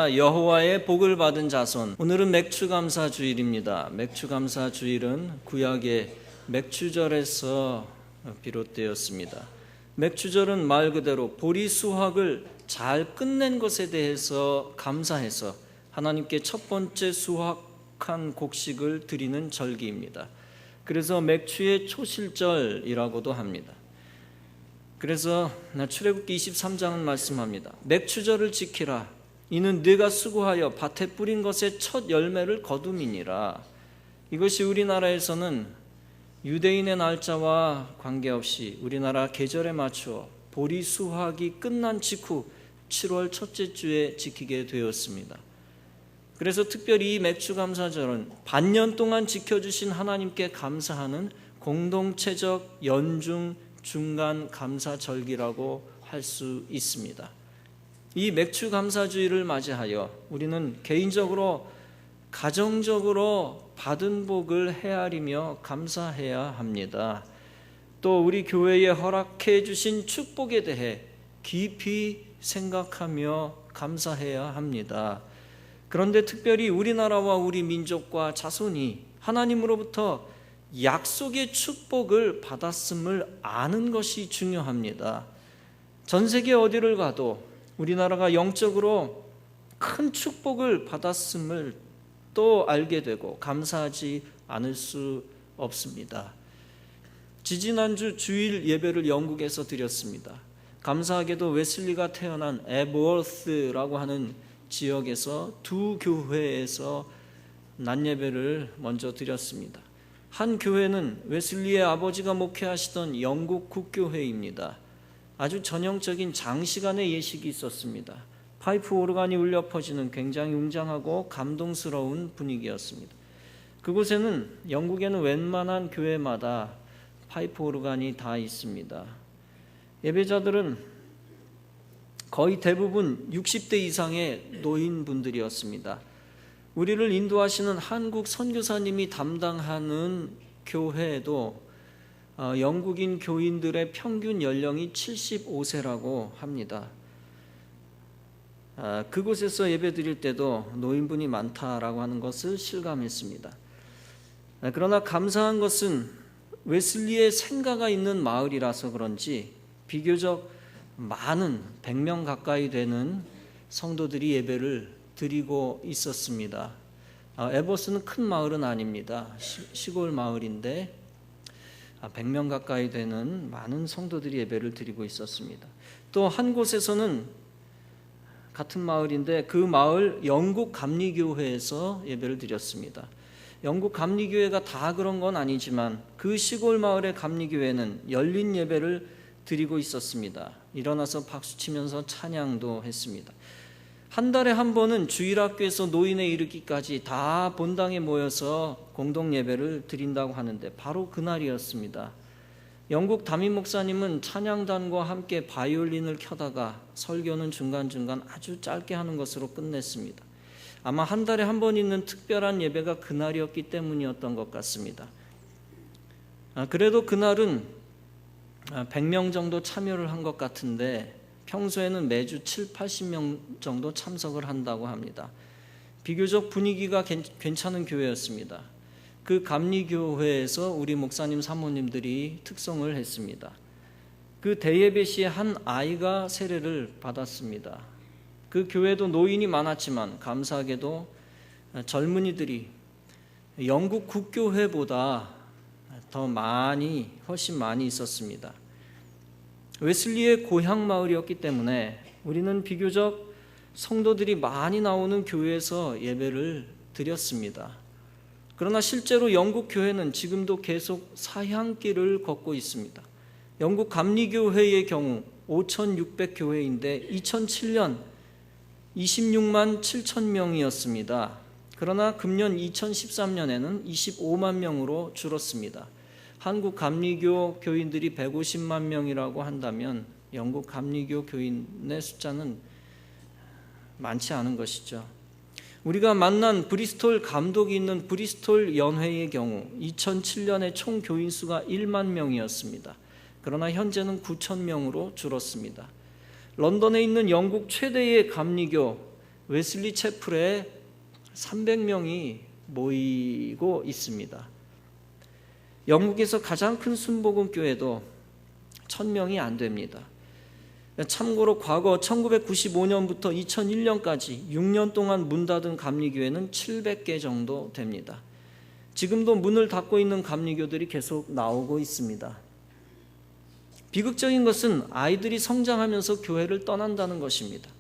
여호와의 복을 받은 자손. 오늘은 맥추감사 주일입니다. 맥추감사 주일은 구약의 맥추절에서 비롯되었습니다. 맥추절은 말 그대로 보리수확을 잘 끝낸 것에 대해서 감사해서 하나님께 첫 번째 수확한 곡식을 드리는 절기입니다. 그래서 맥추의 초실절이라고도 합니다. 그래서 출애굽기 23장은 말씀합니다. 맥추절을 지키라. 이는 네가 수고하여 밭에 뿌린 것의 첫 열매를 거둠이니라. 이것이 우리나라에서는 유대인의 날짜와 관계없이 우리나라 계절에 맞추어 보리 수확이 끝난 직후 7월 첫째 주에 지키게 되었습니다. 그래서 특별히 이 맥추감사절은 반년 동안 지켜주신 하나님께 감사하는 공동체적 연중 중간 감사절기라고 할 수 있습니다. 이 맥추감사주의를 맞이하여 우리는 개인적으로 가정적으로 받은 복을 헤아리며 감사해야 합니다. 또 우리 교회에 허락해 주신 축복에 대해 깊이 생각하며 감사해야 합니다. 그런데 특별히 우리나라와 우리 민족과 자손이 하나님으로부터 약속의 축복을 받았음을 아는 것이 중요합니다. 전 세계 어디를 가도 우리나라가 영적으로 큰 축복을 받았음을 또 알게 되고 감사하지 않을 수 없습니다. 지지난주 주일 예배를 영국에서 드렸습니다. 감사하게도 웨슬리가 태어난 에버워스라고 하는 지역에서 두 교회에서 낮 예배를 먼저 드렸습니다. 한 교회는 웨슬리의 아버지가 목회하시던 영국 국교회입니다. 아주 전형적인 장시간의 예식이 있었습니다. 파이프 오르간이 울려 퍼지는 굉장히 웅장하고 감동스러운 분위기였습니다. 그곳에는 영국에는 웬만한 교회마다 파이프 오르간이 다 있습니다. 예배자들은 거의 대부분 60대 이상의 노인분들이었습니다. 우리를 인도하시는 한국 선교사님이 담당하는 교회에도 영국인 교인들의 평균 연령이 75세라고 합니다. 그곳에서 예배 드릴 때도 노인분이 많다라고 하는 것을 실감했습니다. 그러나 감사한 것은 웨슬리의 생가가 있는 마을이라서 그런지 비교적 많은 100명 가까이 되는 성도들이 예배를 드리고 있었습니다. 에버스는 큰 마을은 아닙니다. 시골 마을인데 100명 가까이 되는 많은 성도들이 예배를 드리고 있었습니다. 또 한 곳에서는 같은 마을인데 그 마을 영국 감리교회에서 예배를 드렸습니다. 영국 감리교회가 다 그런 건 아니지만 그 시골 마을의 감리교회는 열린 예배를 드리고 있었습니다. 일어나서 박수치면서 찬양도 했습니다. 한 달에 한 번은 주일학교에서 노인에 이르기까지 다 본당에 모여서 공동 예배를 드린다고 하는데 바로 그날이었습니다. 영국 담임 목사님은 찬양단과 함께 바이올린을 켜다가 설교는 중간중간 아주 짧게 하는 것으로 끝냈습니다. 아마 한 달에 한 번 있는 특별한 예배가 그날이었기 때문이었던 것 같습니다. 그래도 그날은 100명 정도 참여를 한 것 같은데 평소에는 매주 7, 80명 정도 참석을 한다고 합니다. 비교적 분위기가 괜찮은 교회였습니다. 그 감리교회에서 우리 목사님 사모님들이 특송을 했습니다. 그 대예배 시에 한 아이가 세례를 받았습니다. 그 교회도 노인이 많았지만 감사하게도 젊은이들이 영국 국교회보다 더 훨씬 많이 있었습니다. 웨슬리의 고향 마을이었기 때문에 우리는 비교적 성도들이 많이 나오는 교회에서 예배를 드렸습니다. 그러나 실제로 영국 교회는 지금도 계속 사향길을 걷고 있습니다. 영국 감리교회의 경우 5,600교회인데 2007년 26만 7천 명이었습니다. 그러나 금년 2013년에는 25만 명으로 줄었습니다. 한국 감리교 교인들이 150만 명이라고 한다면 영국 감리교 교인의 숫자는 많지 않은 것이죠. 우리가 만난 브리스톨 감독이 있는 브리스톨 연회의 경우 2007년에 총 교인 수가 1만 명이었습니다. 그러나 현재는 9천 명으로 줄었습니다. 런던에 있는 영국 최대의 감리교 웨슬리 채플에 300명이 모이고 있습니다. 영국에서 가장 큰 순복음교회도 1000명이 안 됩니다. 참고로 과거 1995년부터 2001년까지 6년 동안 문 닫은 감리교회는 700개 정도 됩니다. 지금도 문을 닫고 있는 감리교들이 계속 나오고 있습니다. 비극적인 것은 아이들이 성장하면서 교회를 떠난다는 것입니다.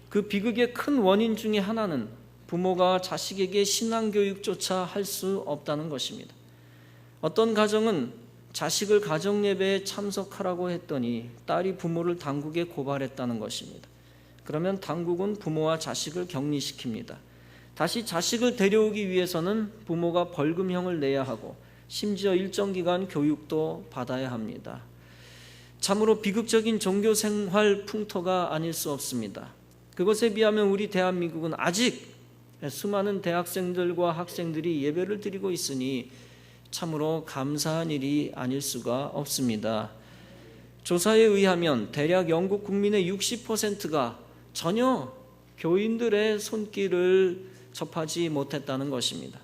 그 비극의 큰 원인 중에 하나는 부모가 자식에게 신앙교육조차 할 수 없다는 것입니다. 어떤 가정은 자식을 가정예배에 참석하라고 했더니 딸이 부모를 당국에 고발했다는 것입니다. 그러면 당국은 부모와 자식을 격리시킵니다. 다시 자식을 데려오기 위해서는 부모가 벌금형을 내야 하고 심지어 일정 기간 교육도 받아야 합니다. 참으로 비극적인 종교생활 풍토가 아닐 수 없습니다. 그것에 비하면 우리 대한민국은 아직 수많은 대학생들과 학생들이 예배를 드리고 있으니 참으로 감사한 일이 아닐 수가 없습니다. 조사에 의하면 대략 영국 국민의 60%가 전혀 교인들의 손길을 접하지 못했다는 것입니다.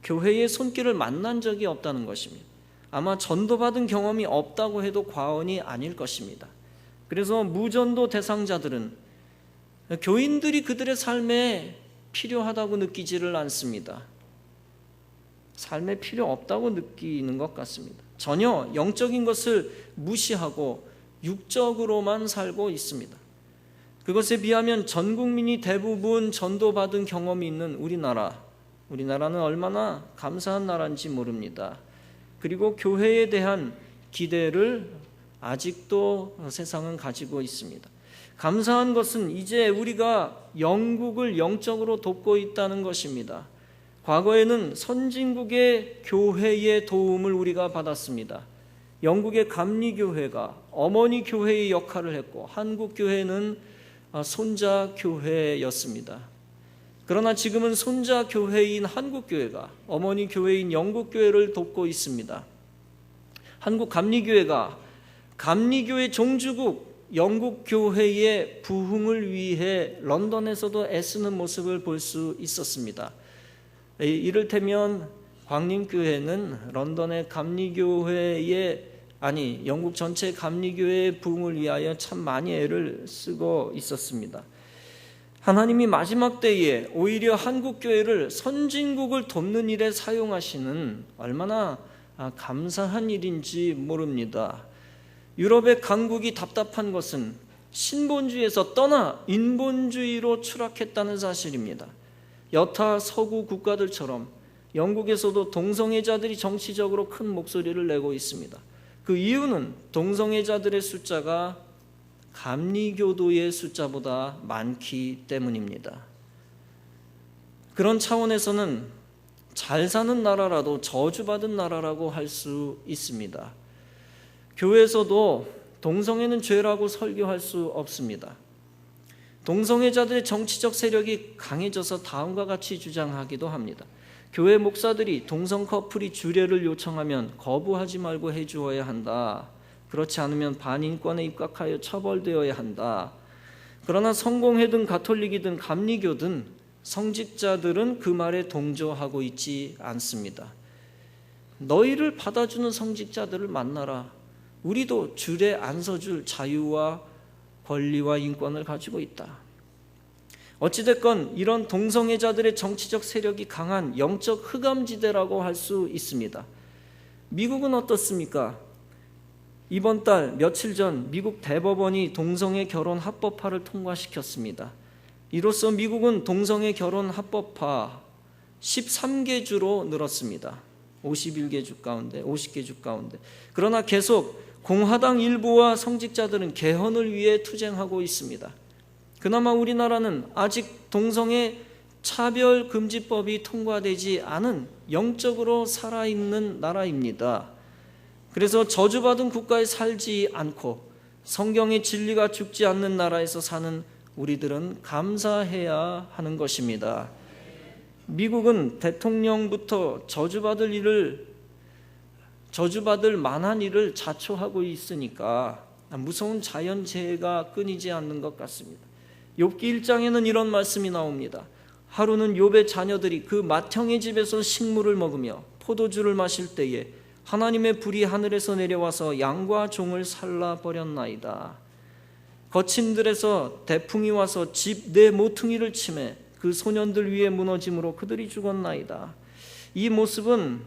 교회의 손길을 만난 적이 없다는 것입니다. 아마 전도받은 경험이 없다고 해도 과언이 아닐 것입니다. 그래서 무전도 대상자들은 교인들이 그들의 삶에 필요하다고 느끼지를 않습니다. 삶에 필요 없다고 느끼는 것 같습니다. 전혀 영적인 것을 무시하고 육적으로만 살고 있습니다. 그것에 비하면 전 국민이 대부분 전도받은 경험이 있는 우리나라는 얼마나 감사한 나라인지 모릅니다. 그리고 교회에 대한 기대를 아직도 세상은 가지고 있습니다. 감사한 것은 이제 우리가 영국을 영적으로 돕고 있다는 것입니다. 과거에는 선진국의 교회의 도움을 우리가 받았습니다. 영국의 감리교회가 어머니 교회의 역할을 했고 한국 교회는 손자 교회였습니다. 그러나 지금은 손자 교회인 한국 교회가 어머니 교회인 영국 교회를 돕고 있습니다. 한국 감리교회가 감리교회 종주국 영국 교회의 부흥을 위해 런던에서도 애쓰는 모습을 볼 수 있었습니다. 이를테면 광림교회는 런던의 영국 전체 감리교회의 부흥을 위하여 참 많이 애를 쓰고 있었습니다. 하나님이 마지막 때에 오히려 한국교회를 선진국을 돕는 일에 사용하시는 얼마나 감사한 일인지 모릅니다. 유럽의 강국이 답답한 것은 신본주의에서 떠나 인본주의로 추락했다는 사실입니다. 여타 서구 국가들처럼 영국에서도 동성애자들이 정치적으로 큰 목소리를 내고 있습니다. 그 이유는 동성애자들의 숫자가 감리교도의 숫자보다 많기 때문입니다. 그런 차원에서는 잘 사는 나라라도 저주받은 나라라고 할 수 있습니다. 교회에서도 동성애는 죄라고 설교할 수 없습니다. 동성애자들의 정치적 세력이 강해져서 다음과 같이 주장하기도 합니다. 교회 목사들이 동성 커플이 주례를 요청하면 거부하지 말고 해주어야 한다. 그렇지 않으면 반인권에 입각하여 처벌되어야 한다. 그러나 성공회든 가톨릭이든 감리교든 성직자들은 그 말에 동조하고 있지 않습니다. 너희를 받아주는 성직자들을 만나라. 우리도 줄에 안 서줄 자유와 권리와 인권을 가지고 있다. 어찌됐건 이런 동성애자들의 정치적 세력이 강한 영적 흑암지대라고 할 수 있습니다. 미국은 어떻습니까? 이번 달 며칠 전 미국 대법원이 동성애 결혼 합법화를 통과시켰습니다. 이로써 미국은 동성애 결혼 합법화 13개 주로 늘었습니다. 51개 주 가운데, 50개 주 가운데. 그러나 계속 공화당 일부와 성직자들은 개헌을 위해 투쟁하고 있습니다. 그나마 우리나라는 아직 동성애 차별금지법이 통과되지 않은 영적으로 살아있는 나라입니다. 그래서 저주받은 국가에 살지 않고 성경의 진리가 죽지 않는 나라에서 사는 우리들은 감사해야 하는 것입니다. 미국은 대통령부터 저주받을 만한 일을 자초하고 있으니까 무서운 자연재해가 끊이지 않는 것 같습니다. 욥기 1장에는 이런 말씀이 나옵니다. 하루는 욥의 자녀들이 그 맏형의 집에서 식물을 먹으며 포도주를 마실 때에 하나님의 불이 하늘에서 내려와서 양과 종을 살라버렸나이다. 거친 들에서 대풍이 와서 집 내 모퉁이를 치매 그 소년들 위에 무너짐으로 그들이 죽었나이다. 이 모습은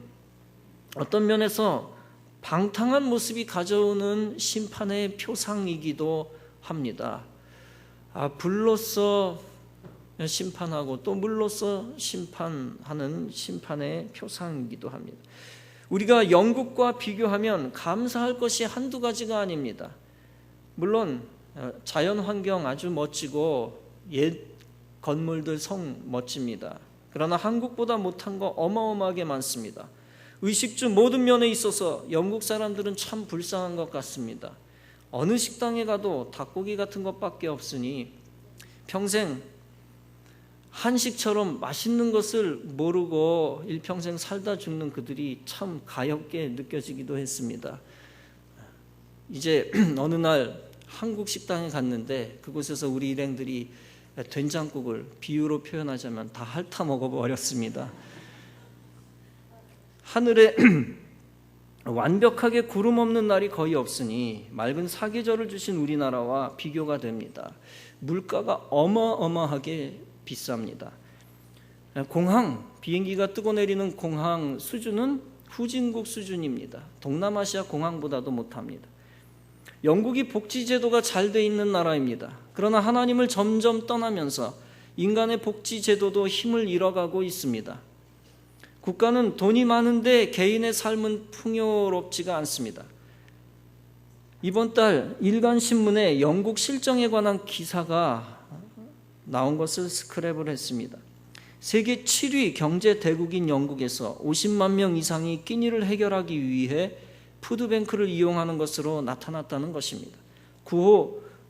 어떤 면에서 방탕한 모습이 가져오는 심판의 표상이기도 합니다. 불로써 심판하고 또 물로써 심판하는 심판의 표상이기도 합니다. 우리가 영국과 비교하면 감사할 것이 한두 가지가 아닙니다. 물론 자연 환경 아주 멋지고 옛 건물들 성 멋집니다. 그러나 한국보다 못한 거 어마어마하게 많습니다. 의식주 모든 면에 있어서 영국 사람들은 참 불쌍한 것 같습니다. 어느 식당에 가도 닭고기 같은 것밖에 없으니 평생 한식처럼 맛있는 것을 모르고 일평생 살다 죽는 그들이 참 가엾게 느껴지기도 했습니다. 이제 어느 날 한국 식당에 갔는데 그곳에서 우리 일행들이 된장국을 비유로 표현하자면 다 핥아 먹어버렸습니다. 하늘에 완벽하게 구름 없는 날이 거의 없으니 맑은 사계절을 주신 우리나라와 비교가 됩니다. 물가가 어마어마하게 비쌉니다. 공항, 비행기가 뜨고 내리는 공항 수준은 후진국 수준입니다. 동남아시아 공항보다도 못합니다. 영국이 복지제도가 잘 돼 있는 나라입니다. 그러나 하나님을 점점 떠나면서 인간의 복지제도도 힘을 잃어가고 있습니다. 국가는 돈이 많은데 개인의 삶은 풍요롭지가 않습니다. 이번 달 일간신문에 영국 실정에 관한 기사가 나온 것을 스크랩을 했습니다. 세계 7위 경제 대국인 영국에서 50만 명 이상이 끼니를 해결하기 위해 푸드뱅크를 이용하는 것으로 나타났다는 것입니다.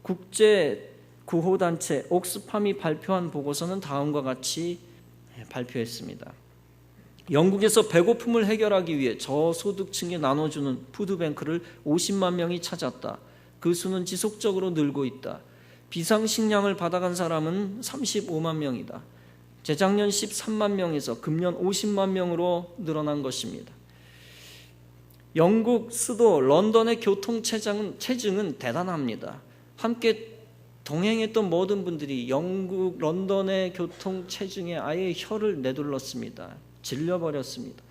국제 구호단체 옥스팜이 발표한 보고서는 다음과 같이 발표했습니다. 영국에서 배고픔을 해결하기 위해 저소득층에 나눠주는 푸드뱅크를 50만 명이 찾았다. 그 수는 지속적으로 늘고 있다. 비상식량을 받아간 사람은 35만 명이다. 재작년 13만 명에서 금년 50만 명으로 늘어난 것입니다. 영국 수도 런던의 교통체증은 대단합니다. 함께 동행했던 모든 분들이 영국 런던의 교통체증에 아예 혀를 내둘렀습니다. 질려버렸습니다.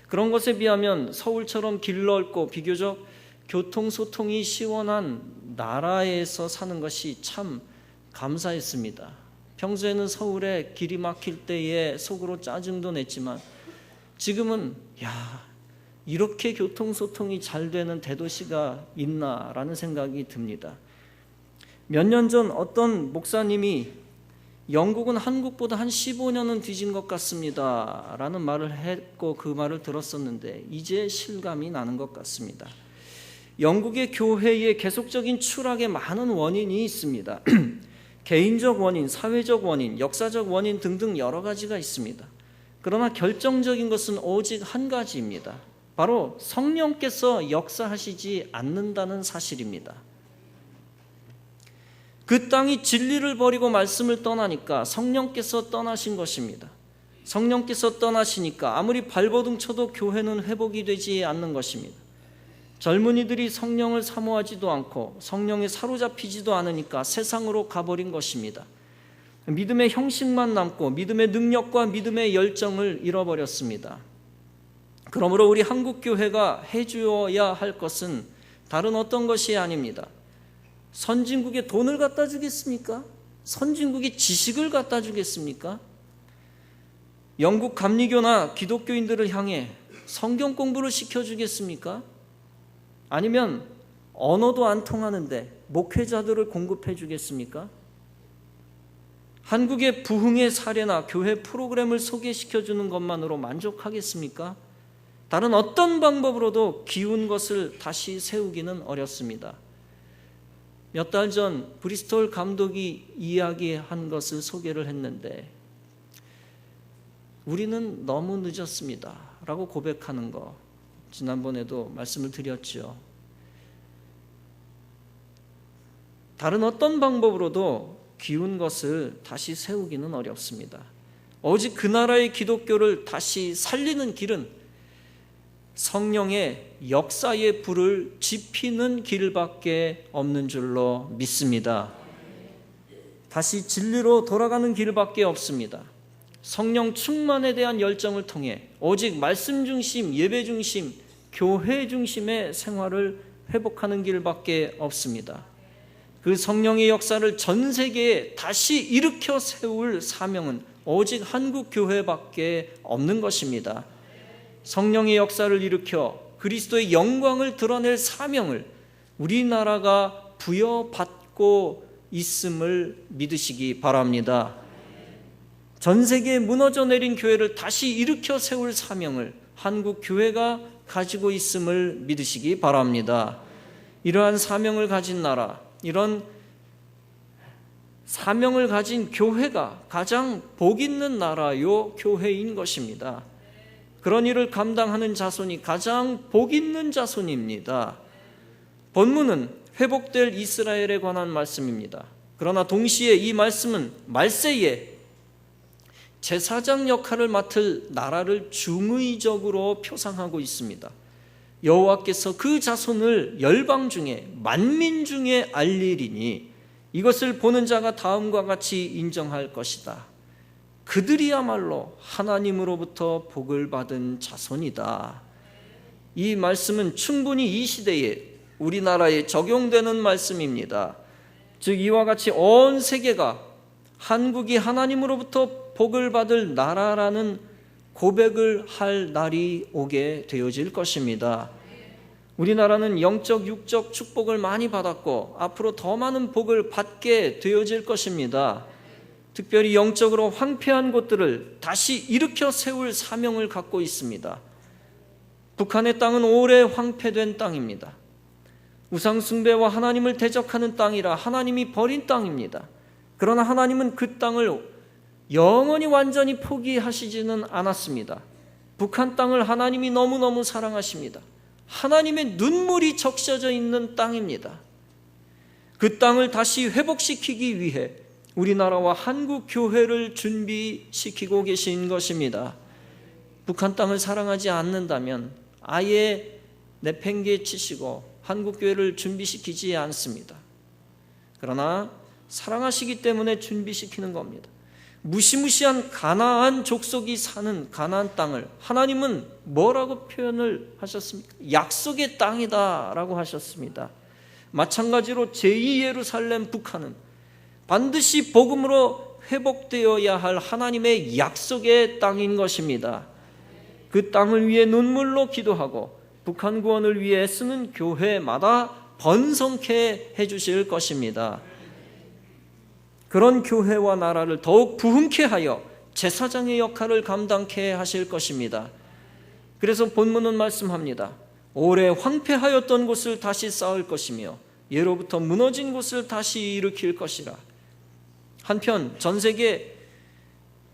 그런 것에 비하면 서울처럼 길 넓고 비교적 교통소통이 시원한 나라에서 사는 것이 참 감사했습니다. 평소에는 서울에 길이 막힐 때에 속으로 짜증도 냈지만 지금은 이렇게 교통소통이 잘 되는 대도시가 있나라는 생각이 듭니다. 몇 년 전 어떤 목사님이 영국은 한국보다 한 15년은 뒤진 것 같습니다 라는 말을 했고 그 말을 들었었는데 이제 실감이 나는 것 같습니다. 영국의 교회의 계속적인 추락에 많은 원인이 있습니다. 개인적 원인, 사회적 원인, 역사적 원인 등등 여러 가지가 있습니다. 그러나 결정적인 것은 오직 한 가지입니다. 바로 성령께서 역사하시지 않는다는 사실입니다. 그 땅이 진리를 버리고 말씀을 떠나니까 성령께서 떠나신 것입니다. 성령께서 떠나시니까 아무리 발버둥 쳐도 교회는 회복이 되지 않는 것입니다. 젊은이들이 성령을 사모하지도 않고 성령에 사로잡히지도 않으니까 세상으로 가버린 것입니다. 믿음의 형식만 남고 믿음의 능력과 믿음의 열정을 잃어버렸습니다. 그러므로 우리 한국교회가 해주어야 할 것은 다른 어떤 것이 아닙니다. 선진국에 돈을 갖다 주겠습니까? 선진국에 지식을 갖다 주겠습니까? 영국 감리교나 기독교인들을 향해 성경 공부를 시켜주겠습니까? 아니면 언어도 안 통하는데 목회자들을 공급해 주겠습니까? 한국의 부흥의 사례나 교회 프로그램을 소개시켜 주는 것만으로 만족하겠습니까? 다른 어떤 방법으로도 기운 것을 다시 세우기는 어렵습니다. 몇 달 전 브리스톨 감독이 이야기한 것을 소개를 했는데 우리는 너무 늦었습니다 라고 고백하는 거 지난번에도 말씀을 드렸죠. 다른 어떤 방법으로도 기운 것을 다시 세우기는 어렵습니다. 오직 그 나라의 기독교를 다시 살리는 길은 성령의 역사의 불을 지피는 길밖에 없는 줄로 믿습니다. 다시 진리로 돌아가는 길밖에 없습니다. 성령 충만에 대한 열정을 통해 오직 말씀 중심, 예배 중심, 교회 중심의 생활을 회복하는 길밖에 없습니다. 그 성령의 역사를 전 세계에 다시 일으켜 세울 사명은 오직 한국 교회밖에 없는 것입니다. 성령의 역사를 일으켜 그리스도의 영광을 드러낼 사명을 우리나라가 부여받고 있음을 믿으시기 바랍니다. 전 세계에 무너져 내린 교회를 다시 일으켜 세울 사명을 한국 교회가 가지고 있음을 믿으시기 바랍니다. 이러한 사명을 가진 나라, 이런 사명을 가진 교회가 가장 복 있는 나라요 교회인 것입니다. 그런 일을 감당하는 자손이 가장 복 있는 자손입니다. 본문은 회복될 이스라엘에 관한 말씀입니다. 그러나 동시에 이 말씀은 말세에 제사장 역할을 맡을 나라를 중의적으로 표상하고 있습니다. 여호와께서 그 자손을 열방 중에 만민 중에 알리리니 이것을 보는 자가 다음과 같이 인정할 것이다. 그들이야말로 하나님으로부터 복을 받은 자손이다. 이 말씀은 충분히 이 시대에 우리나라에 적용되는 말씀입니다. 즉 이와 같이 온 세계가 한국이 하나님으로부터 복을 받을 나라라는 고백을 할 날이 오게 되어질 것입니다. 우리나라는 영적, 육적 축복을 많이 받았고 앞으로 더 많은 복을 받게 되어질 것입니다. 특별히 영적으로 황폐한 곳들을 다시 일으켜 세울 사명을 갖고 있습니다. 북한의 땅은 오래 황폐된 땅입니다. 우상 숭배와 하나님을 대적하는 땅이라 하나님이 버린 땅입니다. 그러나 하나님은 그 땅을 영원히 완전히 포기하시지는 않았습니다. 북한 땅을 하나님이 너무너무 사랑하십니다. 하나님의 눈물이 적셔져 있는 땅입니다. 그 땅을 다시 회복시키기 위해 우리나라와 한국 교회를 준비시키고 계신 것입니다. 북한 땅을 사랑하지 않는다면 아예 내팽개치시고 한국 교회를 준비시키지 않습니다. 그러나 사랑하시기 때문에 준비시키는 겁니다. 무시무시한 가나안 족속이 사는 가나안 땅을 하나님은 뭐라고 표현을 하셨습니까? 약속의 땅이다라고 하셨습니다. 마찬가지로 제2 예루살렘 북한은 반드시 복음으로 회복되어야 할 하나님의 약속의 땅인 것입니다. 그 땅을 위해 눈물로 기도하고 북한 구원을 위해 쓰는 교회마다 번성케 해주실 것입니다. 그런 교회와 나라를 더욱 부흥케 하여 제사장의 역할을 감당케 하실 것입니다. 그래서 본문은 말씀합니다. 오래 황폐하였던 곳을 다시 쌓을 것이며 예로부터 무너진 곳을 다시 일으킬 것이라. 한편 전 세계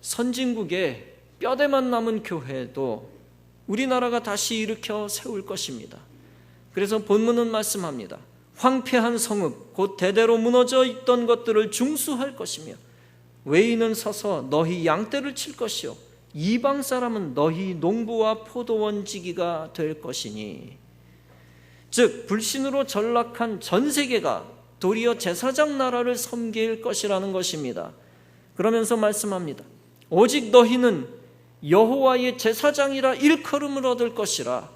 선진국의 뼈대만 남은 교회도 우리나라가 다시 일으켜 세울 것입니다. 그래서 본문은 말씀합니다. 황폐한 성읍 곧 대대로 무너져 있던 것들을 중수할 것이며 외인은 서서 너희 양떼를 칠 것이요 이방 사람은 너희 농부와 포도원지기가 될 것이니. 즉 불신으로 전락한 전 세계가 도리어 제사장 나라를 섬길 것이라는 것입니다. 그러면서 말씀합니다. 오직 너희는 여호와의 제사장이라 일컬음을 얻을 것이라.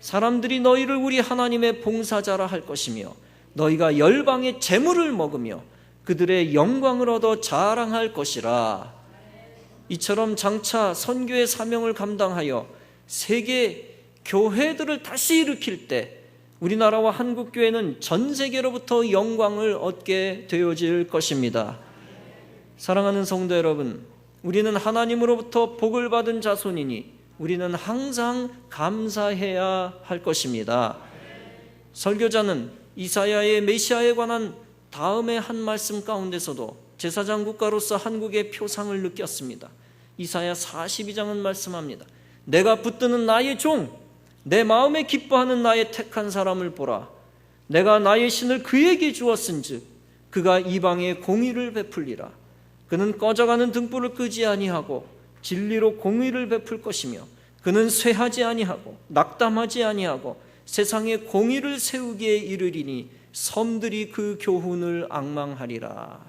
사람들이 너희를 우리 하나님의 봉사자라 할 것이며 너희가 열방의 재물을 먹으며 그들의 영광을 얻어 자랑할 것이라. 이처럼 장차 선교의 사명을 감당하여 세계 교회들을 다시 일으킬 때 우리나라와 한국교회는 전 세계로부터 영광을 얻게 되어질 것입니다. 사랑하는 성도 여러분, 우리는 하나님으로부터 복을 받은 자손이니 우리는 항상 감사해야 할 것입니다. 설교자는 이사야의 메시아에 관한 다음의 한 말씀 가운데서도 제사장 국가로서 한국의 표상을 느꼈습니다. 이사야 42장은 말씀합니다. 내가 붙드는 나의 종, 내 마음에 기뻐하는 나의 택한 사람을 보라. 내가 나의 신을 그에게 주었은즉 그가 이방에 공의를 베풀리라. 그는 꺼져가는 등불을 끄지 아니하고 진리로 공의를 베풀 것이며 그는 쇠하지 아니하고 낙담하지 아니하고 세상에 공의를 세우기에 이르리니 섬들이 그 교훈을 앙망하리라.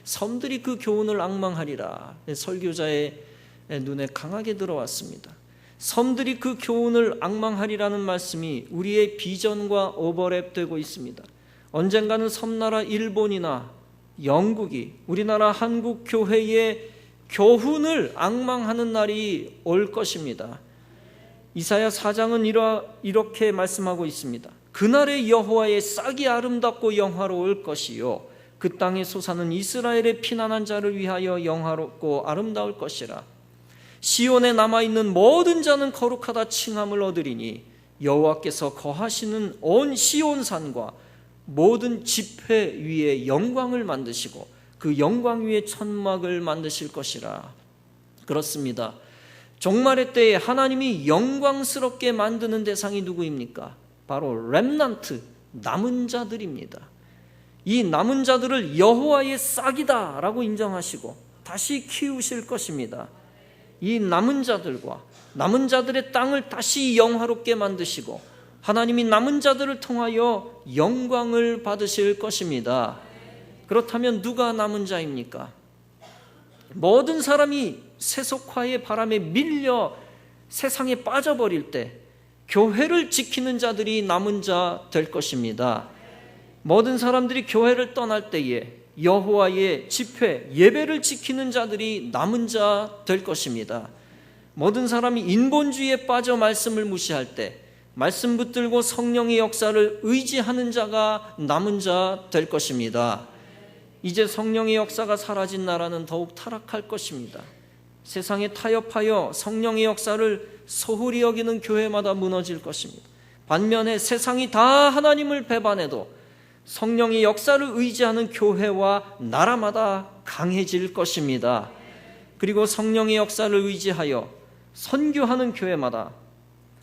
섬들이 그 교훈을 앙망하리라. 설교자의 눈에 강하게 들어왔습니다. 섬들이 그 교훈을 앙망하리라는 말씀이 우리의 비전과 오버랩되고 있습니다. 언젠가는 섬나라 일본이나 영국이 우리나라 한국 교회의 교훈을 앙망하는 날이 올 것입니다. 이사야 4장은 이렇게 말씀하고 있습니다. 그날의 여호와의 싹이 아름답고 영화로울 것이요 그 땅에 솟아는 이스라엘의 피난한 자를 위하여 영화롭고 아름다울 것이라. 시온에 남아있는 모든 자는 거룩하다 칭함을 얻으리니 여호와께서 거하시는 온 시온산과 모든 지폐 위에 영광을 만드시고 그 영광 위에 천막을 만드실 것이라. 그렇습니다. 종말의 때에 하나님이 영광스럽게 만드는 대상이 누구입니까? 바로 렘넌트, 남은 자들입니다. 이 남은 자들을 여호와의 싹이다 라고 인정하시고 다시 키우실 것입니다. 이 남은 자들과 남은 자들의 땅을 다시 영화롭게 만드시고 하나님이 남은 자들을 통하여 영광을 받으실 것입니다. 그렇다면 누가 남은 자입니까? 모든 사람이 세속화의 바람에 밀려 세상에 빠져버릴 때 교회를 지키는 자들이 남은 자 될 것입니다. 모든 사람들이 교회를 떠날 때에 여호와의 집회, 예배를 지키는 자들이 남은 자 될 것입니다. 모든 사람이 인본주의에 빠져 말씀을 무시할 때 말씀 붙들고 성령의 역사를 의지하는 자가 남은 자 될 것입니다. 이제 성령의 역사가 사라진 나라는 더욱 타락할 것입니다. 세상에 타협하여 성령의 역사를 소홀히 여기는 교회마다 무너질 것입니다. 반면에 세상이 다 하나님을 배반해도 성령의 역사를 의지하는 교회와 나라마다 강해질 것입니다. 그리고 성령의 역사를 의지하여 선교하는 교회마다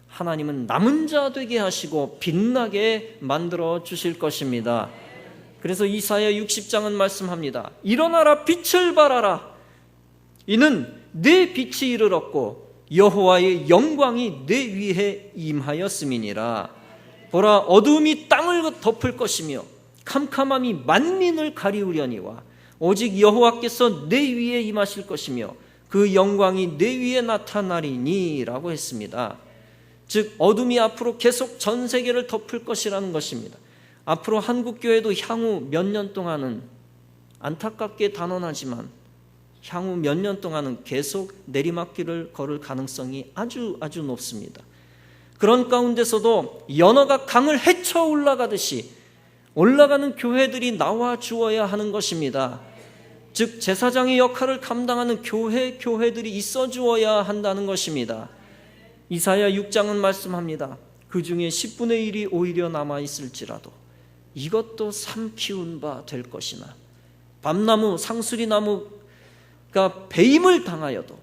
하나님은 남은 자 되게 하시고 빛나게 만들어 주실 것입니다. 그래서 이사야 60장은 말씀합니다. 일어나라, 빛을 발하라. 이는 내 빛이 이르렀고 여호와의 영광이 내 위에 임하였음이니라. 보라, 어두움이 땅을 덮을 것이며 캄캄함이 만민을 가리우려니와 오직 여호와께서 내 위에 임하실 것이며 그 영광이 내 위에 나타나리니 라고 했습니다. 즉 어둠이 앞으로 계속 전 세계를 덮을 것이라는 것입니다. 앞으로 한국교회도 향후 몇 년 동안은, 안타깝게 단언하지만 향후 몇 년 동안은 계속 내리막길을 걸을 가능성이 아주 높습니다. 그런 가운데서도 연어가 강을 헤쳐 올라가듯이 올라가는 교회들이 나와 주어야 하는 것입니다. 즉 제사장의 역할을 감당하는 교회들이 있어 주어야 한다는 것입니다. 이사야 6장은 말씀합니다. 그 중에 10분의 1이 오히려 남아있을지라도 이것도 삼키운 바 될 것이나 밤나무 상수리나무가 배임을 당하여도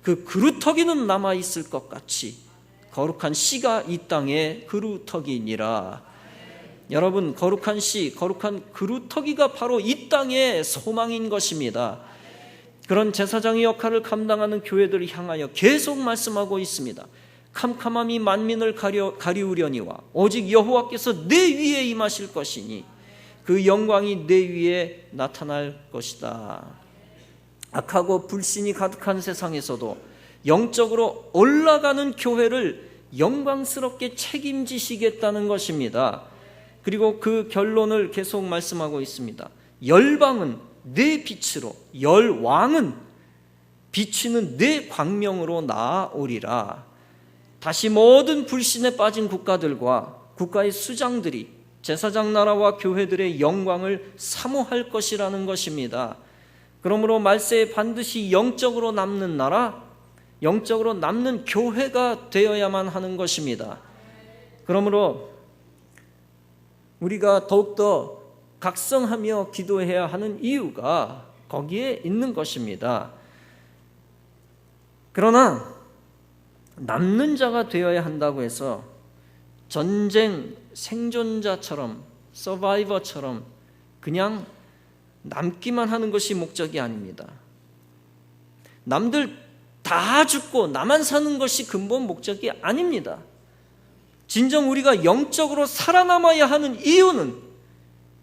그 그루터기는 남아있을 것 같이 거룩한 씨가 이 땅에 그루터기니라. 여러분, 거룩한 씨, 거룩한 그루터기가 바로 이 땅의 소망인 것입니다. 그런 제사장의 역할을 감당하는 교회들을 향하여 계속 말씀하고 있습니다. 캄캄함이 만민을 가리우려니와 오직 여호와께서 내 위에 임하실 것이니 그 영광이 내 위에 나타날 것이다. 악하고 불신이 가득한 세상에서도 영적으로 올라가는 교회를 영광스럽게 책임지시겠다는 것입니다. 그리고 그 결론을 계속 말씀하고 있습니다. 열방은 내 빛으로, 열왕은 비치는 내 광명으로 나아오리라. 다시 모든 불신에 빠진 국가들과 국가의 수장들이 제사장 나라와 교회들의 영광을 사모할 것이라는 것입니다. 그러므로 말세에 반드시 영적으로 남는 나라, 영적으로 남는 교회가 되어야만 하는 것입니다. 그러므로 우리가 더욱더 각성하며 기도해야 하는 이유가 거기에 있는 것입니다. 그러나 남는 자가 되어야 한다고 해서 전쟁 생존자처럼, 서바이버처럼 그냥 남기만 하는 것이 목적이 아닙니다. 남들 다 죽고 나만 사는 것이 근본 목적이 아닙니다. 진정 우리가 영적으로 살아남아야 하는 이유는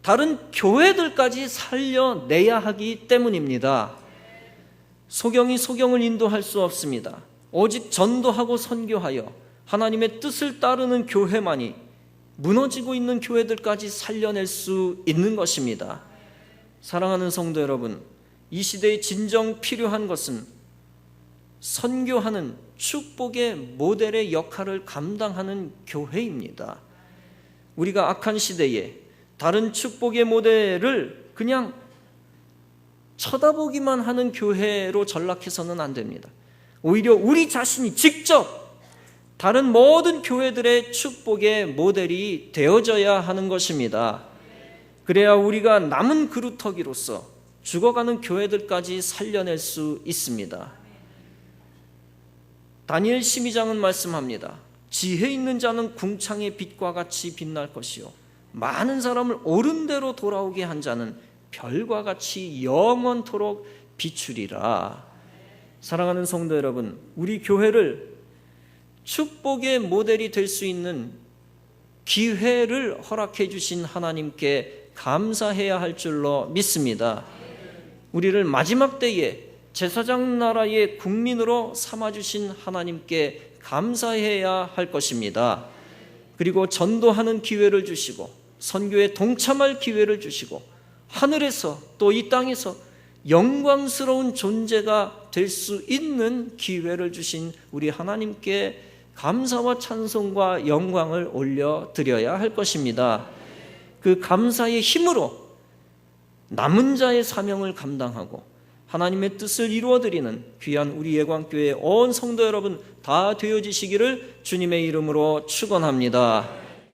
다른 교회들까지 살려내야 하기 때문입니다. 소경이 소경을 인도할 수 없습니다. 오직 전도하고 선교하여 하나님의 뜻을 따르는 교회만이 무너지고 있는 교회들까지 살려낼 수 있는 것입니다. 사랑하는 성도 여러분, 이 시대에 진정 필요한 것은 선교하는 축복의 모델의 역할을 감당하는 교회입니다. 우리가 악한 시대에 다른 축복의 모델을 그냥 쳐다보기만 하는 교회로 전락해서는 안 됩니다. 오히려 우리 자신이 직접 다른 모든 교회들의 축복의 모델이 되어져야 하는 것입니다. 그래야 우리가 남은 그루터기로서 죽어가는 교회들까지 살려낼 수 있습니다. 다니엘 12장은 말씀합니다. 지혜 있는 자는 궁창의 빛과 같이 빛날 것이요 많은 사람을 옳은 대로 돌아오게 한 자는 별과 같이 영원토록 비추리라. 사랑하는 성도 여러분, 우리 교회를 축복의 모델이 될 수 있는 기회를 허락해 주신 하나님께 감사해야 할 줄로 믿습니다. 우리를 마지막 때에 제사장 나라의 국민으로 삼아주신 하나님께 감사해야 할 것입니다. 그리고 전도하는 기회를 주시고 선교에 동참할 기회를 주시고 하늘에서 또 이 땅에서 영광스러운 존재가 될 수 있는 기회를 주신 우리 하나님께 감사와 찬송과 영광을 올려드려야 할 것입니다. 그 감사의 힘으로 남은 자의 사명을 감당하고 하나님의 뜻을 이루어드리는 귀한 우리 예광교회 온 성도 여러분 다 되어지시기를 주님의 이름으로 축원합니다.